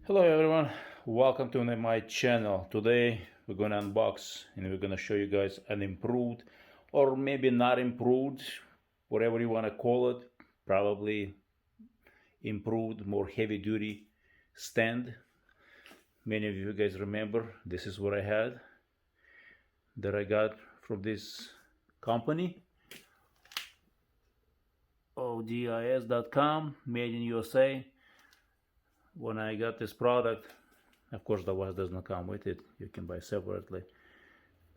Hello everyone, welcome to my channel. Today we're gonna unbox and we're gonna show you guys an improved or maybe not improved, whatever you want to call it, probably improved, more heavy duty stand. Many of you guys remember this is what I had that I got from this company, ODIZ.com, made in USA. When I got this product, of course the Vise does not come with it, you can buy separately.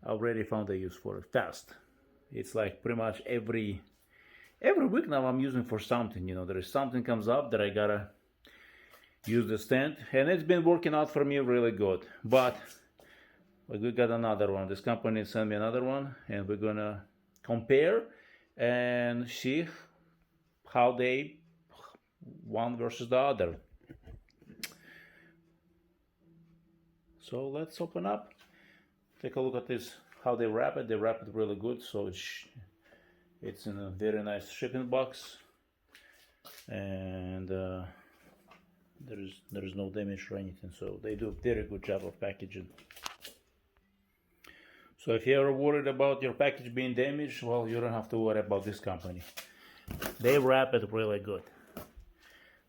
I already found a use for it fast. It's like pretty much every week now I'm using for something, there is something comes up that I gotta use the stand, and it's been working out for me really good. But we got another one, this company sent me another one, and we're gonna compare and see how they one versus the other. So let's open up, take a look at this, how they wrap it. They wrap it really good, so it's in a very nice shipping box, and there is no damage or anything, so they do a very good job of packaging. So if you're worried about your package being damaged, well, you don't have to worry about this company. They wrap it really good.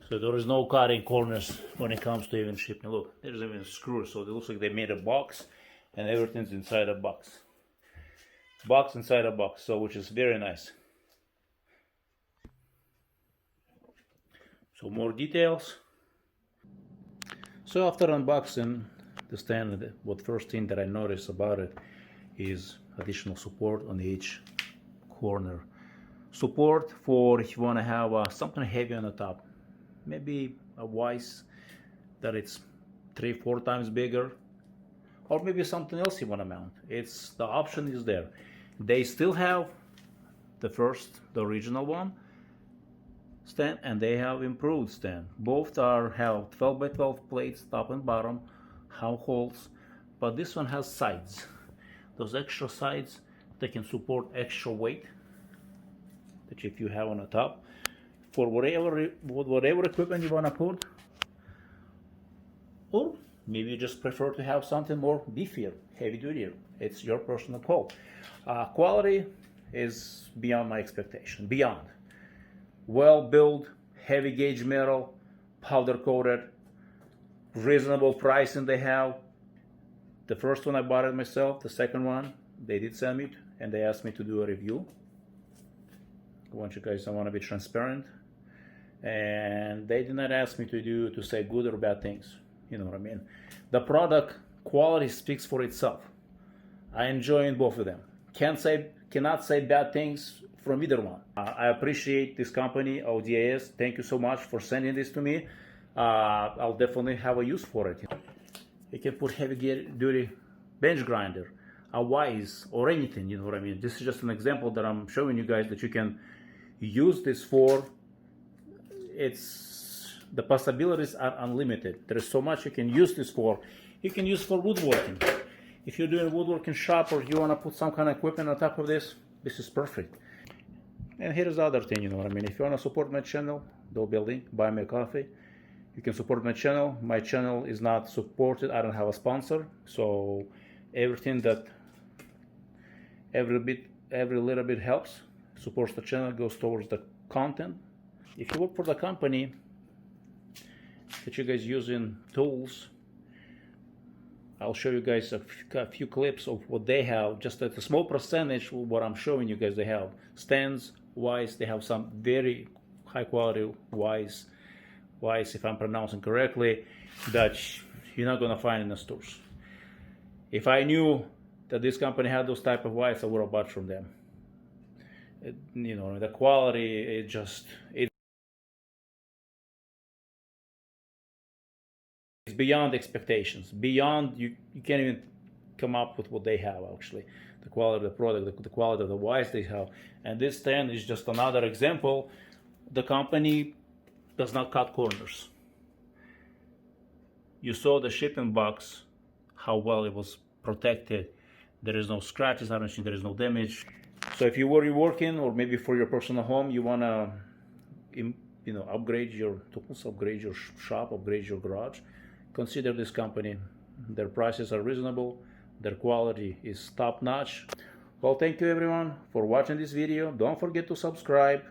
So there is no cutting corners when it comes to even shipping. Look, there's even screws, so it looks like they made a box and everything's inside a box. Box inside a box, so which is very nice. So more details. So after unboxing the stand, what first thing that I noticed about it is additional support on each corner. Support for if you want to have something heavy on the top. Maybe a Vise that it's 3-4 times bigger, or maybe something else you want to mount. The option is there. They still have the original one stand, and they have improved stand. Both have 12 by 12 plates, top and bottom, have holes, but this one has sides. Those extra sides, they can support extra weight that if you have on the top. For whatever equipment you want to put, or maybe you just prefer to have something more beefier, heavy duty. It's your personal call. Quality is beyond my expectation. Beyond. Well built, heavy gauge metal, powder coated, reasonable pricing they have. The first one I bought it myself. The second one they did send me, and they asked me to do a review. I want to be transparent, and they did not ask me to say good or bad things. You know what I mean? The product quality speaks for itself. I enjoy both of them. Cannot say bad things from either one. I appreciate this company, ODIZ. Thank you so much for sending this to me. I'll definitely have a use for it. You can put heavy duty bench grinder, a Vise, or anything. You know what I mean? This is just an example that I'm showing you guys that you can use this for. The possibilities are unlimited. There is so much you can use this for. You can use for woodworking. If you're doing a woodworking shop or you want to put some kind of equipment on top of this is perfect. And here's the other thing, you know what I mean? If you want to support my channel, there'll be a link, buy me a coffee. You can support my channel. My channel is not supported. I don't have a sponsor. So everything that every little bit helps, supports the channel, goes towards the content. If you work for the company that you guys using tools, I'll show you guys a few clips of what they have. Just a small percentage of what I'm showing you guys. They have stands, Vise. They have some very high quality Vise, if I'm pronouncing correctly, that you're not gonna find in the stores. If I knew that this company had those type of Vise, I would have bought from them. The quality, it's beyond expectations. Beyond, you can't even come up with what they have actually. The quality of the product, the quality of the Vise they have. And this stand is just another example. The company does not cut corners. You saw the shipping box, how well it was protected. There is no scratches, I don't think there is no damage. So if you were working, or maybe for your personal home, you want to upgrade your tools, upgrade your shop, upgrade your garage, consider this company. Their prices are reasonable, their quality is top-notch. Well, thank you everyone for watching this video. Don't forget to subscribe.